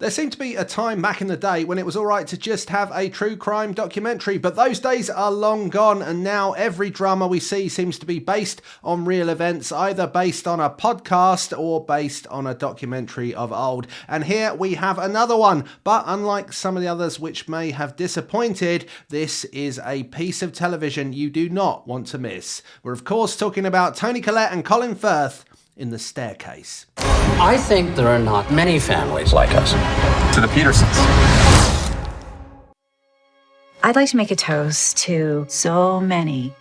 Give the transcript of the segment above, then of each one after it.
There seemed to be a time back in the day when it was alright to just have a true crime documentary, but those days are long gone, and now every drama we see seems to be based on real events, either based on a podcast or based on a documentary of old. And here we have another one, but unlike some of the others which may have disappointed, this is a piece of television you do not want to miss. We're of course talking about Toni Collette and Colin Firth in The Staircase. I think there are not many families like us. To the Petersons. I'd like to make a toast to so many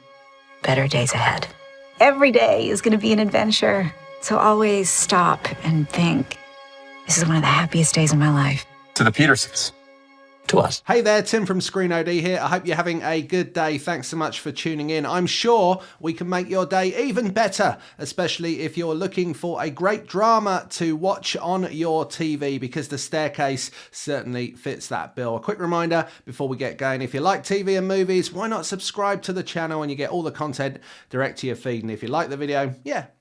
better days ahead. Every day is going to be an adventure. So always stop and think, this is one of the happiest days of my life. To the Petersons. To us. Hey there, Tim from Screen OD here. I hope you're having a good day. Thanks so much for tuning in. I'm sure we can make your day even better, especially if you're looking for a great drama to watch on your TV, because The Staircase certainly fits that bill. A quick reminder before we get going, if you like TV and movies, why not subscribe to the channel and you get all the content direct to your feed. And if you like the video,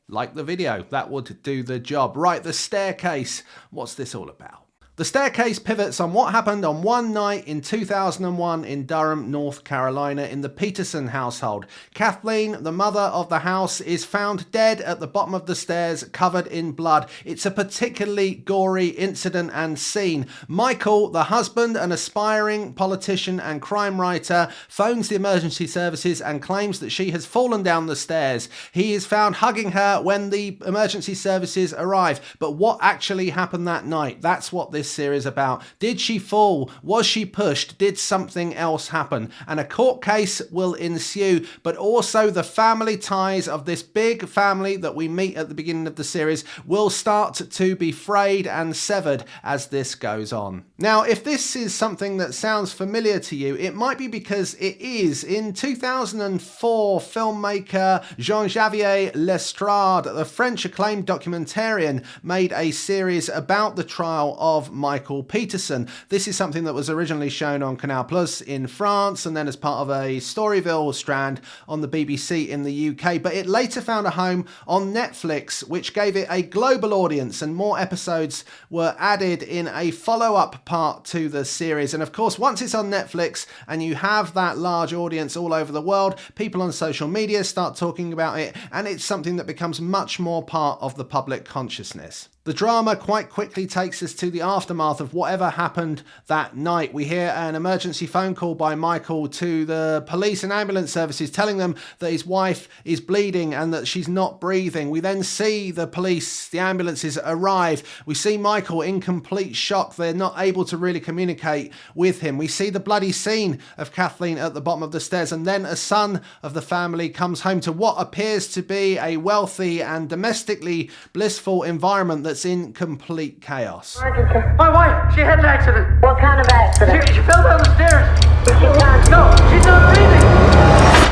like the video. That would do the job. Right, The Staircase. What's this all about? The Staircase pivots on what happened on one night in 2001 in Durham, North Carolina, in the Peterson household. Kathleen, the mother of the house, is found dead at the bottom of the stairs, covered in blood. It's a particularly gory incident and scene. Michael, the husband, an aspiring politician and crime writer, phones the emergency services and claims that she has fallen down the stairs. He is found hugging her when the emergency services arrive. But what actually happened that night? That's what this series about. Did she fall? Was she pushed? Did something else happen? And a court case will ensue, but also the family ties of this big family that we meet at the beginning of the series will start to be frayed and severed as this goes on. Now, if this is something that sounds familiar to you, it might be because it is. In 2004, filmmaker Jean-Xavier Lestrade, the French acclaimed documentarian, made a series about the trial of Michael Peterson. This is something that was originally shown on Canal Plus in France and then as part of a Storyville strand on the BBC in the UK, but it later found a home on Netflix, which gave it a global audience, and more episodes were added in a follow-up part to the series. And of course, once it's on Netflix and you have that large audience all over the world, people on social media start talking about it, and it's something that becomes much more part of the public consciousness. The drama quite quickly takes us to the aftermath of whatever happened that night. We hear an emergency phone call by Michael to the police and ambulance services telling them that his wife is bleeding and that she's not breathing. We then see the police, the ambulances arrive. We see Michael in complete shock. They're not able to really communicate with him. We see the bloody scene of Kathleen at the bottom of the stairs, and then a son of the family comes home to what appears to be a wealthy and domestically blissful environment that's in complete chaos. My wife, she had an accident. What kind of accident? She fell down the stairs. No, she's not breathing.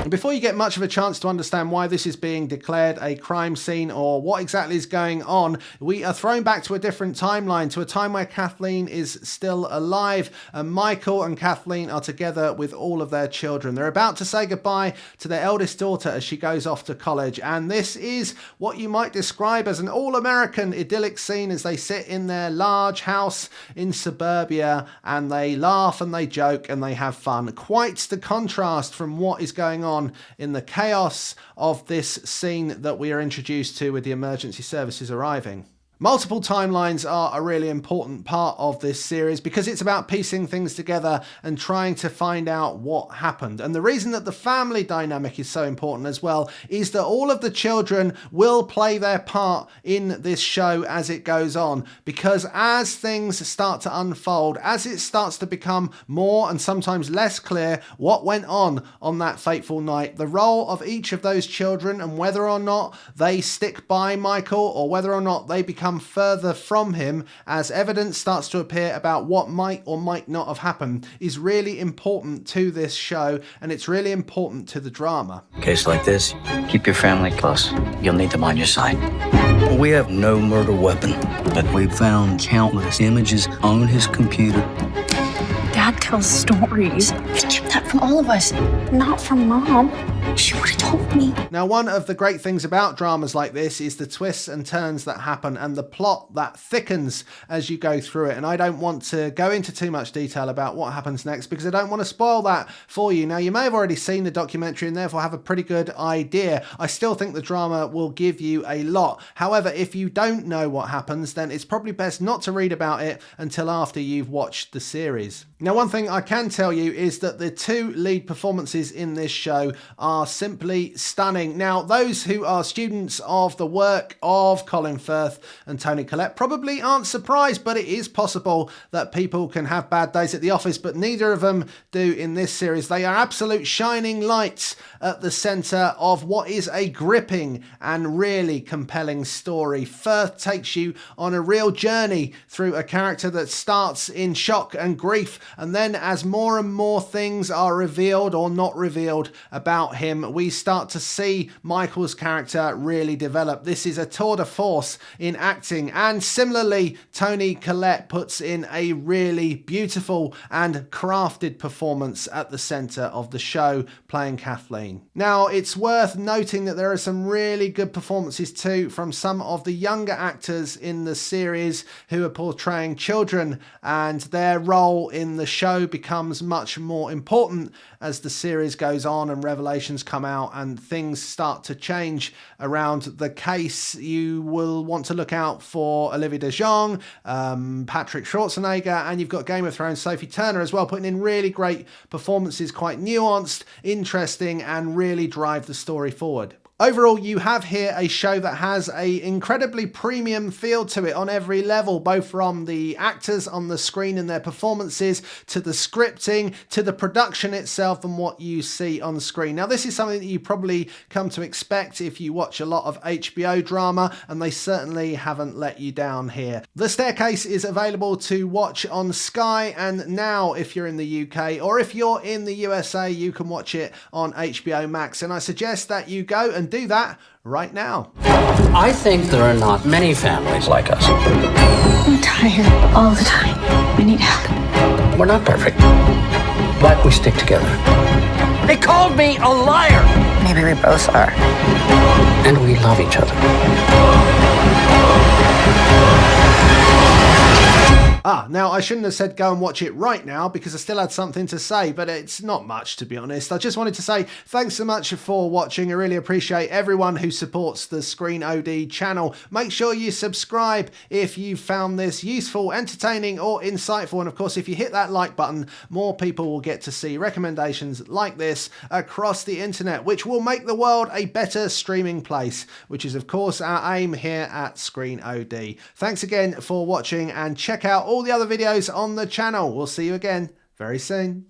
Before you get much of a chance to understand why this is being declared a crime scene or what exactly is going on, we are thrown back to a different timeline, to a time where Kathleen is still alive and Michael and Kathleen are together with all of their children. They're about to say goodbye to their eldest daughter as she goes off to college, and this is what you might describe as an all-American idyllic scene as they sit in their large house in suburbia and they laugh and they joke and they have fun. Quite the contrast from what is going on in the chaos of this scene that we are introduced to with the emergency services arriving. Multiple timelines are a really important part of this series because it's about piecing things together and trying to find out what happened. And the reason that the family dynamic is so important as well is that all of the children will play their part in this show as it goes on, because as things start to unfold, as it starts to become more and sometimes less clear what went on that fateful night, the role of each of those children and whether or not they stick by Michael or whether or not they become further from him as evidence starts to appear about what might or might not have happened is really important to this show, and it's really important to the drama. Case like this, keep your family close. You'll need them on your side. We have no murder weapon, but we found countless images on his computer. Dad tells stories. He kept that from all of us, not from Mom. She would have told me. Now, one of the great things about dramas like this is the twists and turns that happen and the plot that thickens as you go through it. And I don't want to go into too much detail about what happens next because I don't want to spoil that for you. Now, you may have already seen the documentary and therefore have a pretty good idea. I still think the drama will give you a lot. However, if you don't know what happens, then it's probably best not to read about it until after you've watched the series. Now, one thing I can tell you is that the two lead performances in this show are simply stunning. Now, those who are students of the work of Colin Firth and Toni Collette probably aren't surprised, but it is possible that people can have bad days at the office, but neither of them do in this series. They are absolute shining lights at the centre of what is a gripping and really compelling story. Firth takes you on a real journey through a character that starts in shock and grief, and then as more and more things are revealed or not revealed about him, we start to see Michael's character really develop. This is a tour de force in acting, and similarly, Toni Collette puts in a really beautiful and crafted performance at the centre of the show, playing Kathleen. Now, it's worth noting that there are some really good performances too from some of the younger actors in the series who are portraying children, and their role in the show becomes much more important as the series goes on and revelations come out and things start to change around the case. You will want to look out for Olivia de Jong, Patrick Schwarzenegger, and you've got Game of Thrones Sophie Turner as well, putting in really great performances, quite nuanced, interesting, and really drive the story forward. Overall, you have here a show that has an incredibly premium feel to it on every level, both from the actors on the screen and their performances, to the scripting, to the production itself and what you see on screen. Now, this is something that you probably come to expect if you watch a lot of HBO drama, and they certainly haven't let you down here. The Staircase is available to watch on Sky and Now if you're in the UK, or if you're in the USA, you can watch it on HBO Max, and I suggest that you go and do that right now. I think there are not many families like us. I'm tired all the time. I need help. We're not perfect, but we stick together. They called me a liar! Maybe we both are. And we love each other. Now I shouldn't have said go and watch it right now because I still had something to say, but it's not much, to be honest. I just wanted to say thanks so much for watching. I really appreciate everyone who supports the Screen OD channel. Make sure you subscribe if you found this useful, entertaining, or insightful. And of course, if you hit that like button, more people will get to see recommendations like this across the internet, which will make the world a better streaming place, which is of course our aim here at Screen OD. Thanks again for watching, and check out all the other videos on the channel. We'll see you again very soon.